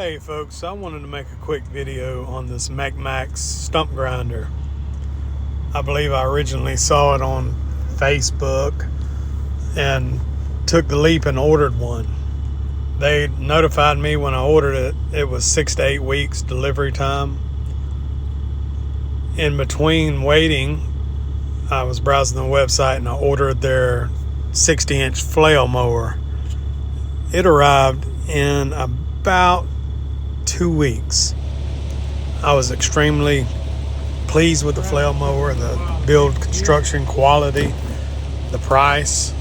Hey folks, I wanted to make a quick video on this MechMaxx stump grinder. I believe I originally saw it on Facebook and took the leap and ordered one. They notified me when I ordered it, it was 6 to 8 weeks delivery time. In between waiting, I was browsing the website and I ordered their 60-inch flail mower. It arrived in about 2 weeks. I was extremely pleased with the flail mower, the build construction quality, the price.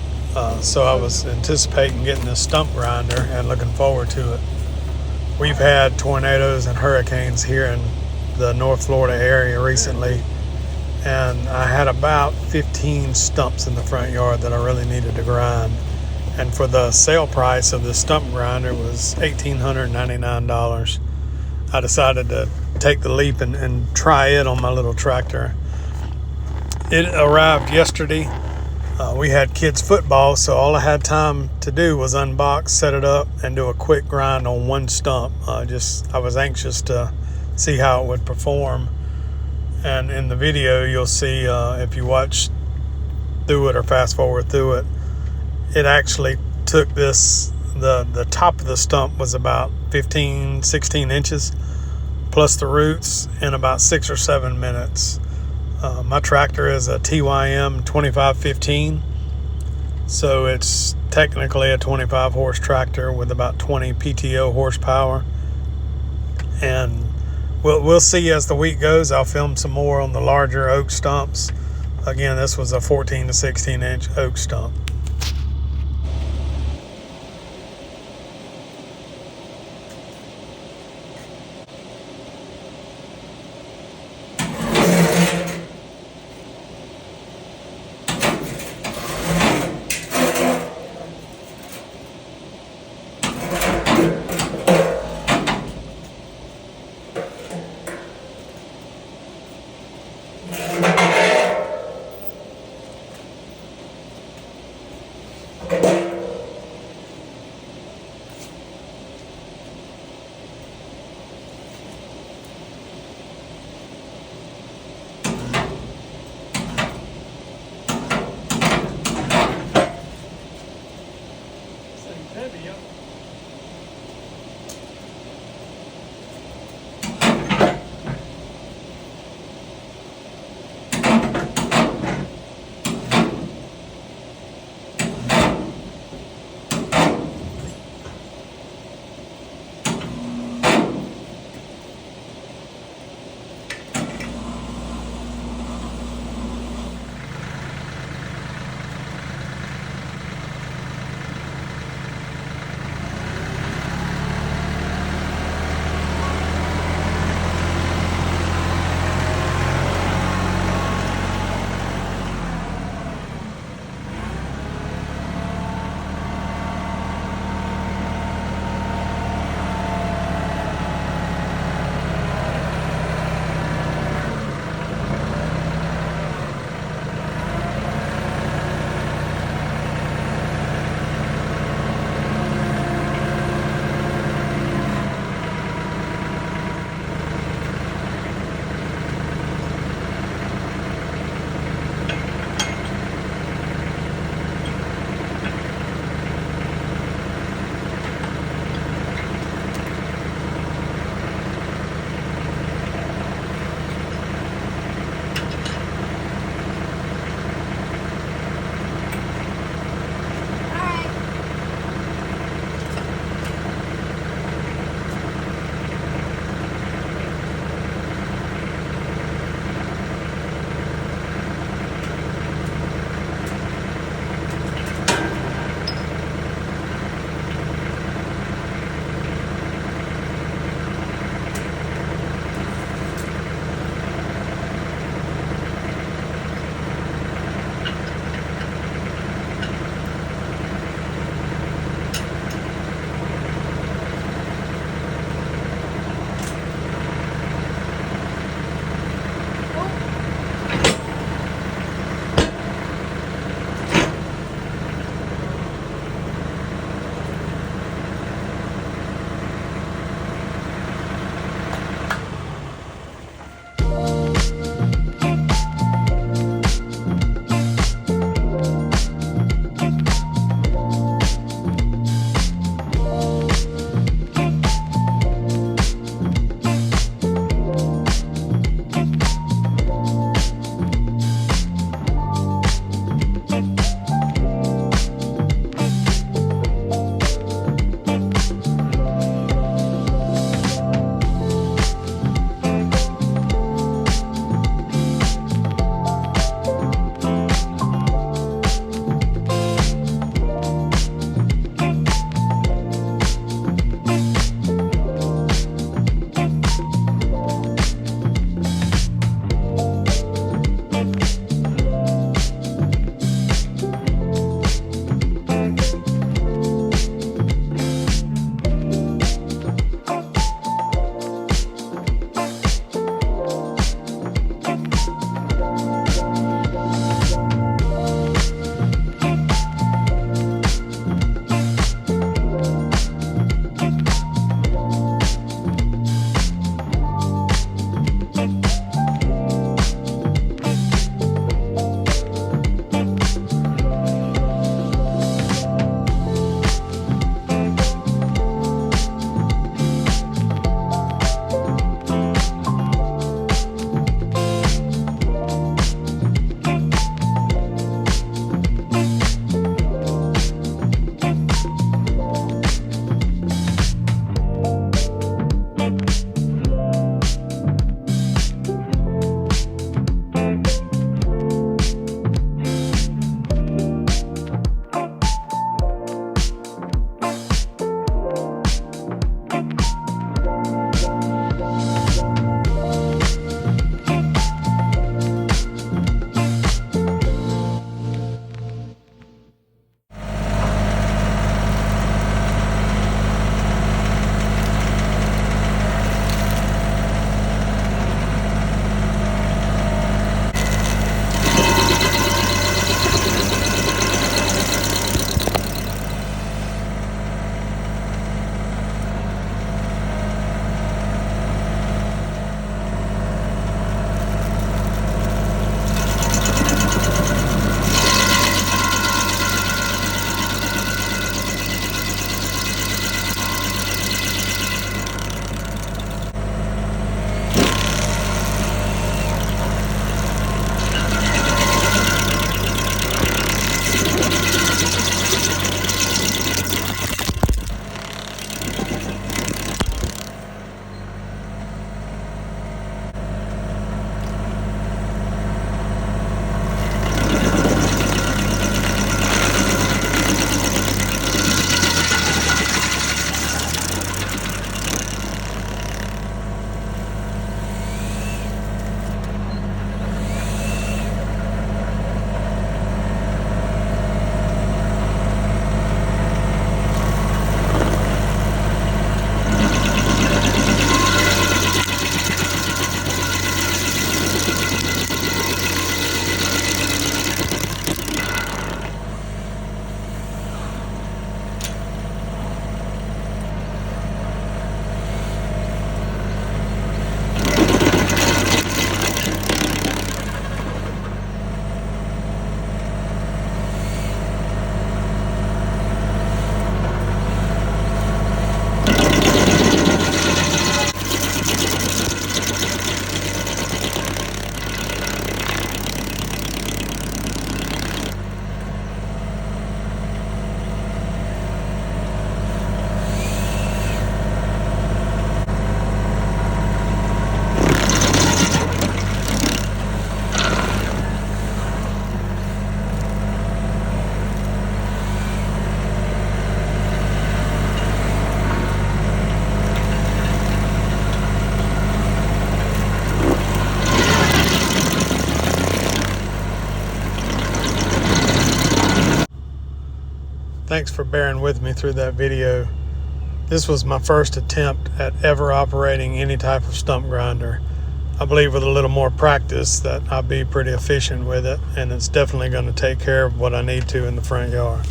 So I was anticipating getting this stump grinder and looking forward to it. We've had tornadoes and hurricanes here in the North Florida area recently, and I had about 15 stumps in the front yard that I really needed to grind. And for the sale price of this stump grinder was $1,899. I decided to take the leap and try it on my little tractor. It arrived yesterday. We had kids football, so all I had time to do was unbox, set it up, and do a quick grind on one stump. I was anxious to see how it would perform. And in the video, you'll see, if you watch through it or fast forward through it, it actually took this, the top of the stump was about 16 inches plus the roots in about 6 or 7 minutes. My tractor is a TYM 2515, so it's technically a 25 horse tractor with about 20 PTO horsepower. And we'll see as the week goes. I'll film some more on the larger oak stumps. Again, this was a 14 to 16 inch oak stump. Thanks for bearing with me through that video. This was my first attempt at ever operating any type of stump grinder. I believe with a little more practice that I'll be pretty efficient with it, and it's definitely going to take care of what I need to in the front yard.